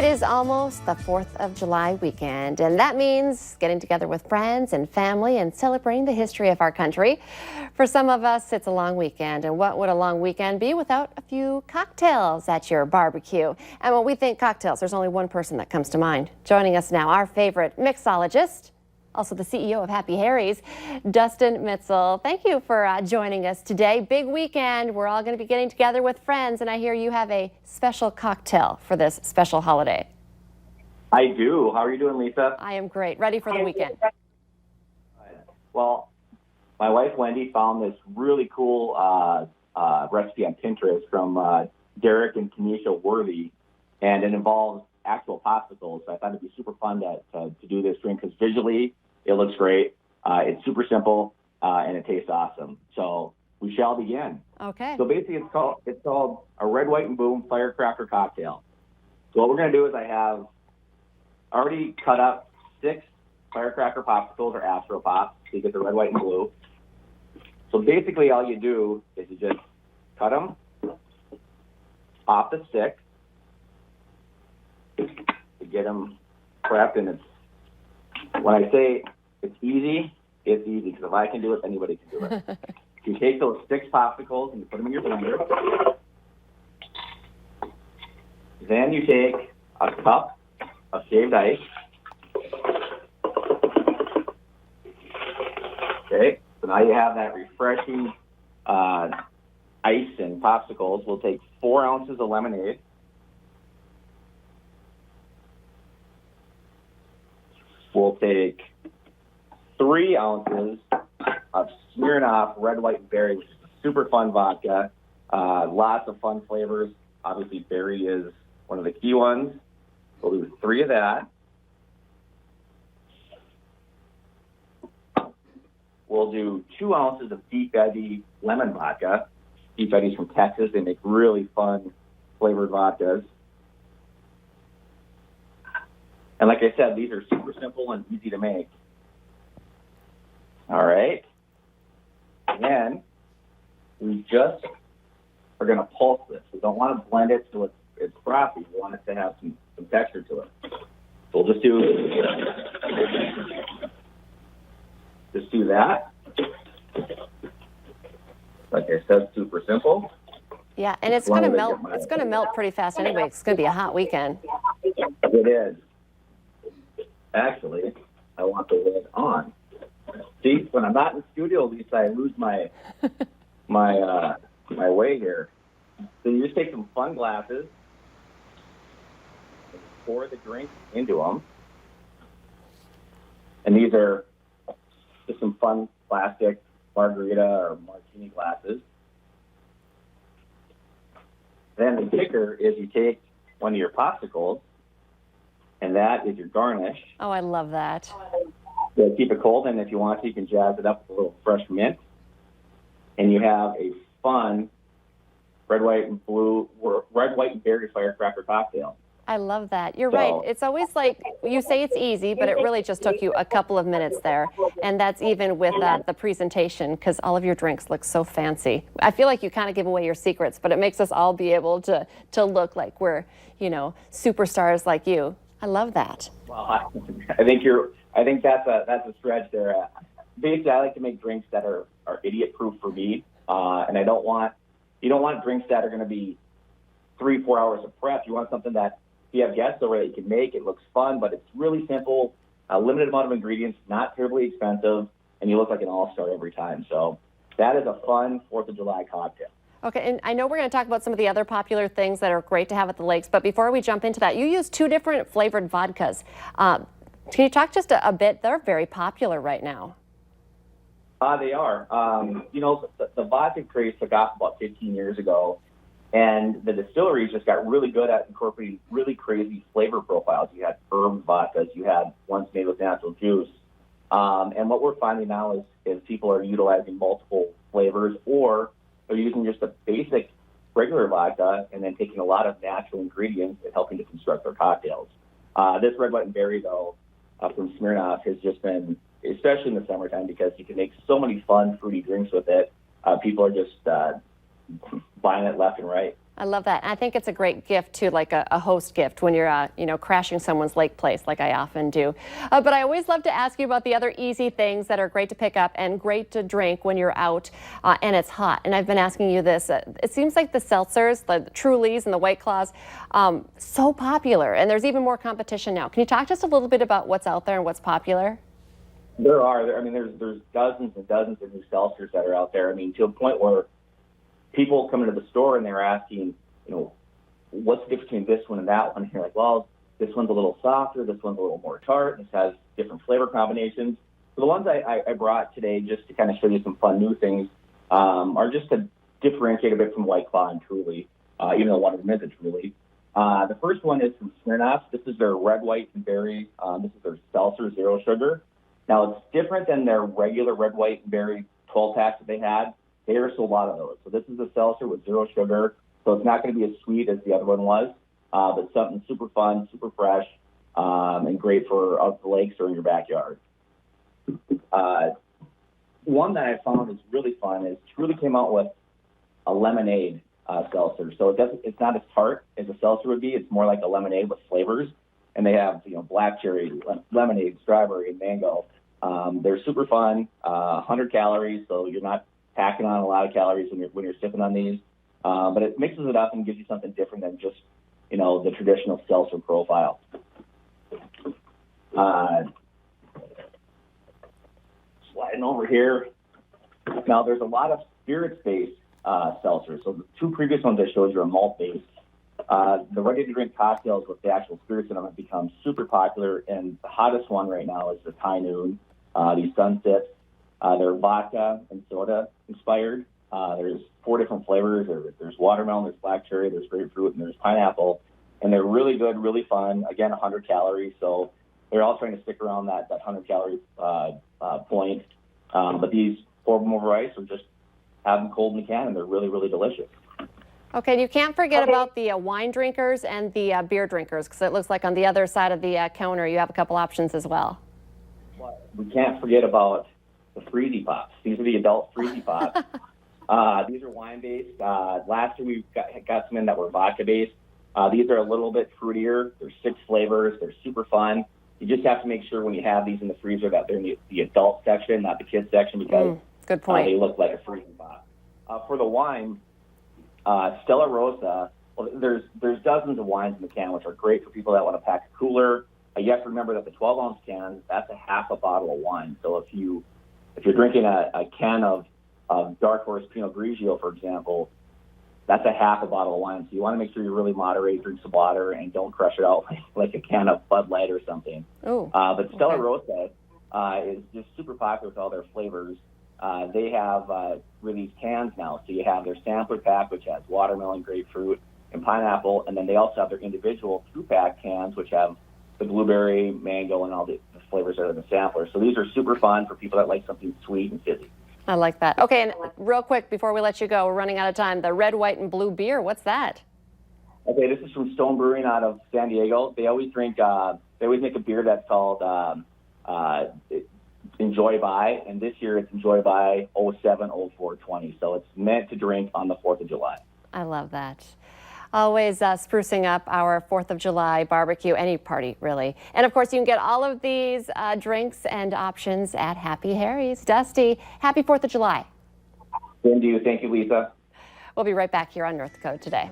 It is almost the 4th of July weekend, and that means getting together with friends and family and celebrating the history of our country. For some of us, it's a long weekend, and what would a long weekend be without a few cocktails at your barbecue? And when we think cocktails, there's only one person that comes to mind. Joining us now, our favorite mixologist, also the CEO of Happy Harry's, Dustin Mitzel. Thank you for joining us today. Big weekend. We're all going to be getting together with friends, and I hear you have a special cocktail for this special holiday. I do. How are you doing, Lisa? I am great. Ready for the weekend. Well, my wife, Wendy, found this really cool recipe on Pinterest from Derek and Kenesha Worthy, and it involves actual popsicles. So I thought it'd be super fun to do this drink because visually it looks great. It's super simple and it tastes awesome. So we shall begin. Okay. So basically, it's called a red, white, and boom firecracker cocktail. So what we're going to do is I have already cut up 6 firecracker popsicles or Astro Pops so you get the red, white, and blue. So basically, all you do is you just cut them off the stick to get them prepped, and when I say it's easy because if I can do it, anybody can do it. You take those 6 popsicles and you put them in your blender. Then you take a cup of shaved ice. Okay, so now you have that refreshing ice and popsicles. We'll take 4 ounces of lemonade. We'll take 3 ounces of Smirnoff Red, White, and Berry, which is a super fun vodka. Lots of fun flavors. Obviously, berry is one of the key ones. We'll do 3 of that. We'll do 2 ounces of Deep Eddy lemon vodka. Deep Eddy's from Texas. They make really fun flavored vodkas. And like I said, these are super simple and easy to make. All right. And then we just are going to pulse this. We don't want to blend it so it's frothy. We want it to have some texture to it. So we'll just do that. Like I said, super simple. Yeah, and it's going to melt. It's going to melt pretty fast anyway. It's going to be a hot weekend. It is. Actually, I want the lid on. See, when I'm not in the studio, Lisa, I lose my way here. So you just take some fun glasses and pour the drink into them. And these are just some fun plastic margarita or martini glasses. Then the kicker is you take one of your popsicles, and that is your garnish. Oh, I love that. So keep it cold, and if you want to, you can jazz it up with a little fresh mint. And you have a fun red, white, and berry firecracker cocktail. I love that. You're right. It's always like you say it's easy, but it really just took you a couple of minutes there. And that's even with the presentation, because all of your drinks look so fancy. I feel like you kind of give away your secrets, but it makes us all be able to look like we're, superstars like you. I love that. Well, I think that's a stretch there. Basically, I like to make drinks that are idiot-proof for me, and you don't want drinks that are going to be 3-4 hours of prep. You want something that if you have guests over that you can make. It looks fun, but it's really simple, a limited amount of ingredients, not terribly expensive, and you look like an all-star every time. So that is a fun 4th of July cocktail. Okay, and I know we're going to talk about some of the other popular things that are great to have at the lakes, but before we jump into that, you use 2 different flavored vodkas. Can you talk just a bit? They're very popular right now. They are. The vodka craze took off about 15 years ago, and the distilleries just got really good at incorporating really crazy flavor profiles. You had herb vodkas, you had ones made with natural juice. And what we're finding now is people are utilizing multiple flavors, or they're using just a basic regular vodka and then taking a lot of natural ingredients and helping to construct their cocktails. This red, white, and berry, though, from Smirnoff has just been, especially in the summertime, because you can make so many fun fruity drinks with it. People are just buying it left and right. I love that. And I think it's a great gift too, like a host gift when you're, crashing someone's lake place, like I often do. But I always love to ask you about the other easy things that are great to pick up and great to drink when you're out and it's hot. And I've been asking you this. It seems like the seltzers, the Trulies and the White Claws, so popular, and there's even more competition now. Can you talk to us a little bit about what's out there and what's popular? There are. I mean, there's dozens and dozens of new seltzers that are out there. I mean, to a point where people come into the store and they're asking, what's the difference between this one and that one? And you're like, well, this one's a little softer, this one's a little more tart, this has different flavor combinations. So the ones I brought today, just to kind of show you some fun new things, are just to differentiate a bit from White Claw and Truly, even though one of them is a Truly. The first one is from Smirnoff. This is their red, white, and berry. This is their seltzer, zero sugar. Now, it's different than their regular red, white, and berry 12-packs that they had. They are sold a lot of those. So this is a seltzer with zero sugar. So it's not going to be as sweet as the other one was, but something super fun, super fresh, and great for out the lakes or in your backyard. One that I found is really fun is Truly came out with a lemonade seltzer. So it's not as tart as a seltzer would be. It's more like a lemonade with flavors. And they have, black cherry, lemonade, strawberry, and mango. They're super fun, 100 calories, so you're not packing on a lot of calories when you're sipping on these. But it mixes it up and gives you something different than just, the traditional seltzer profile. Sliding over here. Now, there's a lot of spirits-based seltzers. So the two previous ones I showed you are malt-based. The ready-to-drink cocktails with the actual spirits in them have become super popular, and the hottest one right now is the High Noon, these Sunsets. They're vodka and soda inspired. There's 4 different flavors. There's watermelon, there's black cherry, there's grapefruit, and there's pineapple. And they're really good, really fun. Again, 100 calories, so they're all trying to stick around that 100-calorie point. But these pour them over ice or just have them cold in the can, and they're really, really delicious. Okay, and you can't forget about the wine drinkers and the beer drinkers, because it looks like on the other side of the counter you have a couple options as well. We can't forget about the Freezy Pops. These are the adult Freezy Pops. These are wine-based. Last year we got some in that were vodka-based. These are a little bit fruitier. There's 6 flavors. They're super fun. You just have to make sure when you have these in the freezer that they're in the adult section, not the kids section, because good point. They look like a Freezy Pop. For the wine, Stella Rosa, well, there's dozens of wines in the can, which are great for people that want to pack a cooler. You have to remember that the 12-ounce can, that's a half a bottle of wine. So if you're drinking a can of Dark Horse Pinot Grigio, for example, that's a half a bottle of wine. So you want to make sure you really moderate, drink some water, and don't crush it out like a can of Bud Light or something. But Stella Rosa is just super popular with all their flavors. They have released cans now. So you have their sampler pack, which has watermelon, grapefruit, and pineapple. And then they also have their individual 2-pack cans, which have the blueberry, mango, and all the flavors that are in the sampler. So these are super fun for people that like something sweet and fizzy. I like that. Okay, and real quick before we let you go, we're running out of time. The red, white, and blue beer, what's that? Okay, this is from Stone Brewing out of San Diego. They always make a beer that's called Enjoy By, and this year it's Enjoy By 07-04-20. So it's meant to drink on the 4th of July. I love that. Always sprucing up our 4th of July barbecue, any party, really. And, of course, you can get all of these drinks and options at Happy Harry's. Dusty, happy 4th of July. Same to you. Thank you, Lisa. We'll be right back here on North Dakota Today.